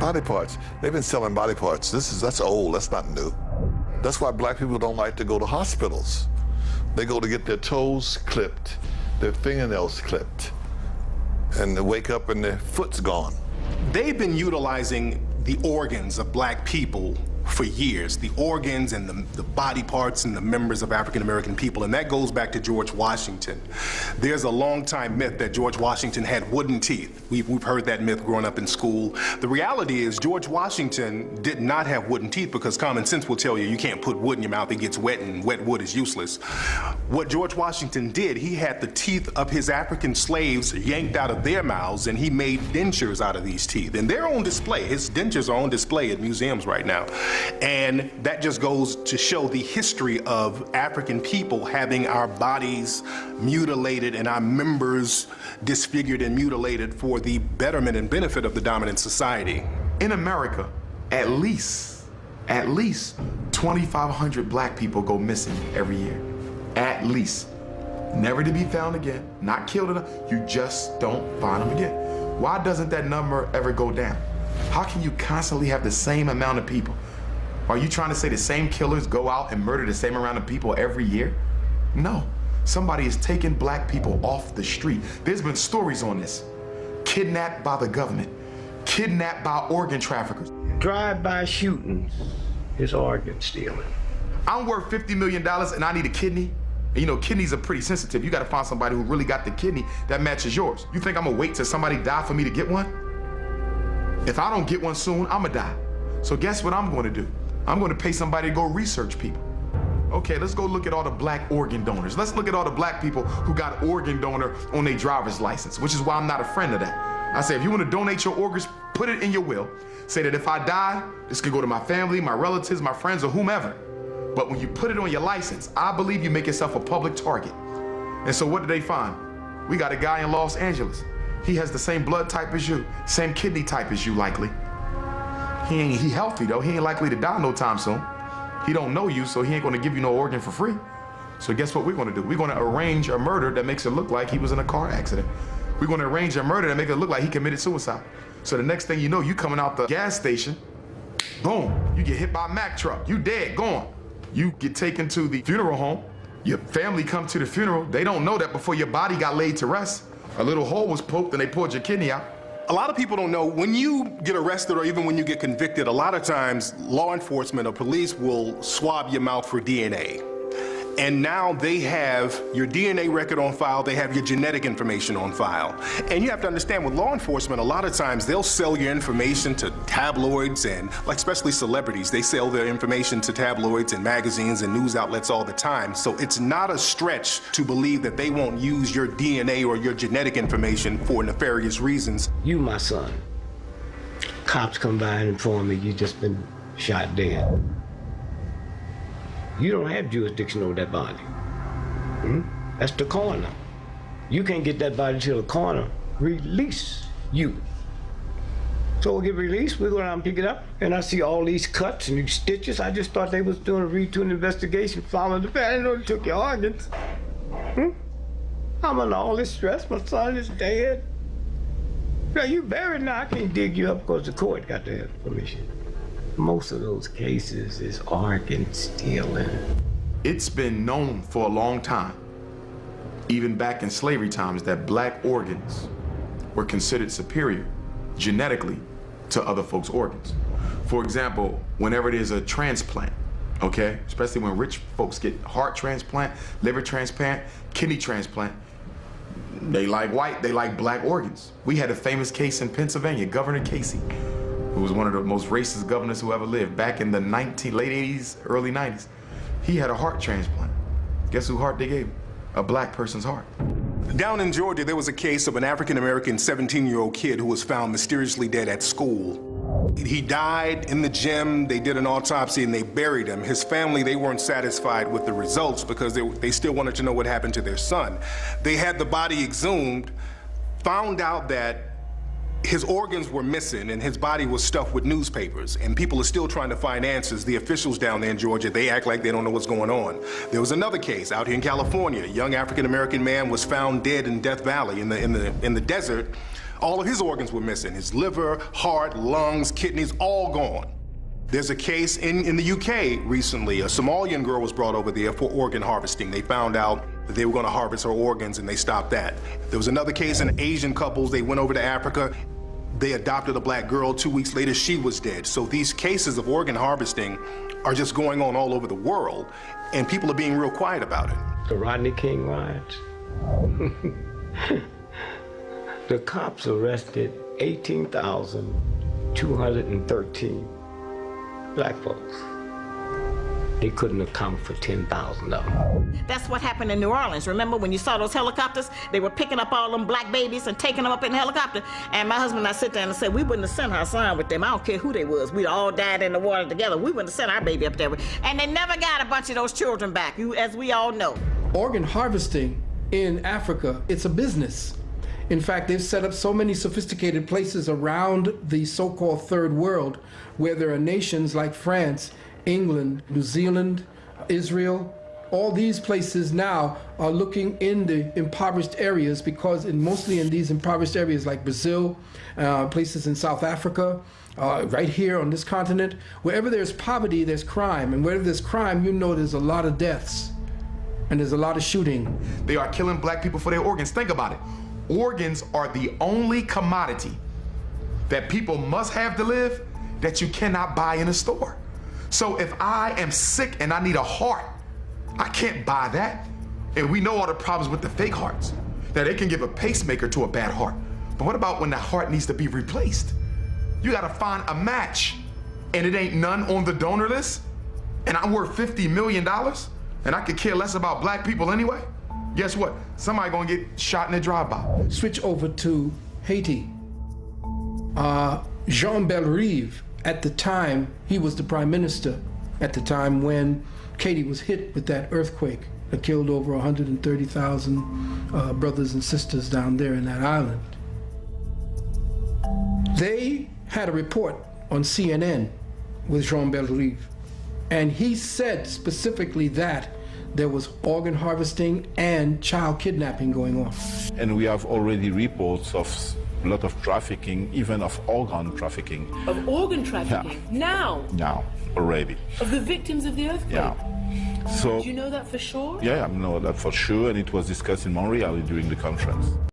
Body parts. They've been selling body parts. That's old, that's not new. That's why black people don't like to go to hospitals. They go to get their toes clipped, their fingernails clipped, and they wake up and their foot's gone. They've been utilizing the organs of black people for years, the organs and the body parts and the members of African-American people, and that goes back to George Washington. There's a long-time myth that George Washington had wooden teeth. We've heard that myth growing up in school. The reality is George Washington did not have wooden teeth because common sense will tell you you can't put wood in your mouth, it gets wet, and wet wood is useless. What George Washington did, he had the teeth of his African slaves yanked out of their mouths, and he made dentures out of these teeth. And they're on display. His dentures are on display at museums right now. And that just goes to show the history of African people having our bodies mutilated and our members disfigured and mutilated for the betterment and benefit of the dominant society. In America, at least 2,500 black people go missing every year. At least. Never to be found again, not killed enough, you just don't find them again. Why doesn't that number ever go down? How can you constantly have the same amount of people? Are you trying to say the same killers go out and murder the same amount of people every year? No. Somebody is taking black people off the street. There's been stories on this. Kidnapped by the government. Kidnapped by organ traffickers. Drive-by shootings is organ stealing. I'm worth $50 million and I need a kidney. And you know, kidneys are pretty sensitive. You gotta find somebody who really got the kidney that matches yours. You think I'm gonna wait till somebody die for me to get one? If I don't get one soon, I'ma die. So guess what I'm gonna do? I'm gonna pay somebody to go research people. Okay, let's go look at all the black organ donors. Let's look at all the black people who got organ donor on their driver's license, which is why I'm not a friend of that. I say, if you wanna donate your organs, put it in your will. Say that if I die, this could go to my family, my relatives, my friends, or whomever. But when you put it on your license, I believe you make yourself a public target. And so what did they find? We got a guy in Los Angeles. He has the same blood type as you, same kidney type as you likely. He healthy though, he ain't likely to die no time soon. He don't know you, so he ain't gonna give you no organ for free. So guess what we're gonna do? We're gonna arrange a murder that makes it look like he was in a car accident. We're gonna arrange a murder that makes it look like he committed suicide. So the next thing you know, you coming out the gas station, boom, you get hit by a Mack truck, you dead, gone. You get taken to the funeral home, your family come to the funeral, they don't know that before your body got laid to rest, a little hole was poked and they pulled your kidney out. A lot of people don't know, when you get arrested or even when you get convicted, a lot of times law enforcement or police will swab your mouth for DNA. And now they have your DNA record on file, they have your genetic information on file. And you have to understand, with law enforcement, a lot of times they'll sell your information to tabloids and, like, especially celebrities, they sell their information to tabloids and magazines and news outlets all the time. So it's not a stretch to believe that they won't use your DNA or your genetic information for nefarious reasons. You, my son. Cops come by and inform me you just been shot dead. You don't have jurisdiction over that body. That's the coroner. You can't get that body till the coroner release you. So we'll get released, we go down and pick it up, and I see all these cuts and these stitches. I just thought they was doing a routine investigation, following the bed. I didn't know they took your organs. I'm under all this stress, my son is dead. Now you buried now, I can't dig you up because the court got the information. Most of those cases is organ stealing. It's been known for a long time, even back in slavery times, that black organs were considered superior genetically to other folks' organs. For example, whenever there's a transplant, okay, especially when rich folks get heart transplant, liver transplant, kidney transplant, they like white, they like black organs. We had a famous case in Pennsylvania, Governor Casey, who was one of the most racist governors who ever lived back in the late 80s, early 90s. He had a heart transplant. Guess whose heart they gave him? A black person's heart. Down in Georgia, there was a case of an African-American 17-year-old kid who was found mysteriously dead at school. He died in the gym, they did an autopsy and they buried him. His family, they weren't satisfied with the results because they still wanted to know what happened to their son. They had the body exhumed, found out that his organs were missing and his body was stuffed with newspapers, and people are still trying to find answers. The officials down there in Georgia, they act like they don't know what's going on. There was another case out here in California. A young African-American man was found dead in Death Valley in the desert All of his organs were missing. His liver, heart, lungs, kidneys, all gone. There's a case in the UK recently. A Somalian girl was brought over there for organ harvesting. They found out that they were going to harvest her organs and they stopped that. There was another case in Asian couples. They went over to Africa. They adopted a black girl. 2 weeks later, she was dead. So these cases of organ harvesting are just going on all over the world, and people are being real quiet about it. The Rodney King riots. The cops arrested 18,213 black folks. They couldn't account for 10,000 of them. That's what happened in New Orleans. Remember when you saw those helicopters? They were picking up all them black babies and taking them up in the helicopter. And my husband and I sit there and say, we wouldn't have sent our son with them. I don't care who they was. We'd all died in the water together. We wouldn't have sent our baby up there. And they never got a bunch of those children back, as we all know. Organ harvesting in Africa, it's a business. In fact, they've set up so many sophisticated places around the so-called third world where there are nations like France, England, New Zealand, Israel. All these places now are looking in the impoverished areas because mostly in these impoverished areas like Brazil, places in South Africa, right here on this continent, wherever there's poverty, there's crime. And wherever there's crime, you know there's a lot of deaths and there's a lot of shooting. They are killing black people for their organs. Think about it. Organs are the only commodity that people must have to live that you cannot buy in a store. So if I am sick and I need a heart, I can't buy that. And we know all the problems with the fake hearts. Now they can give a pacemaker to a bad heart. But what about when the heart needs to be replaced? You gotta find a match and it ain't none on the donor list and I'm worth $50 million and I could care less about black people anyway? Guess what? Somebody gonna get shot in a drive-by. Switch over to Haiti. Jean Bellerive, at the time, he was the prime minister at the time when Haiti was hit with that earthquake that killed over 130,000 brothers and sisters down there in that island. They had a report on CNN with Jean Bellerive, and he said specifically that there was organ harvesting and child kidnapping going on. And we have already reports of a lot of trafficking, even of organ trafficking. Of organ trafficking? Yeah. Now? Now, already. Of the victims of the earthquake? Yeah. So, do you know that for sure? Yeah, I know that for sure, and it was discussed in Montreal during the conference.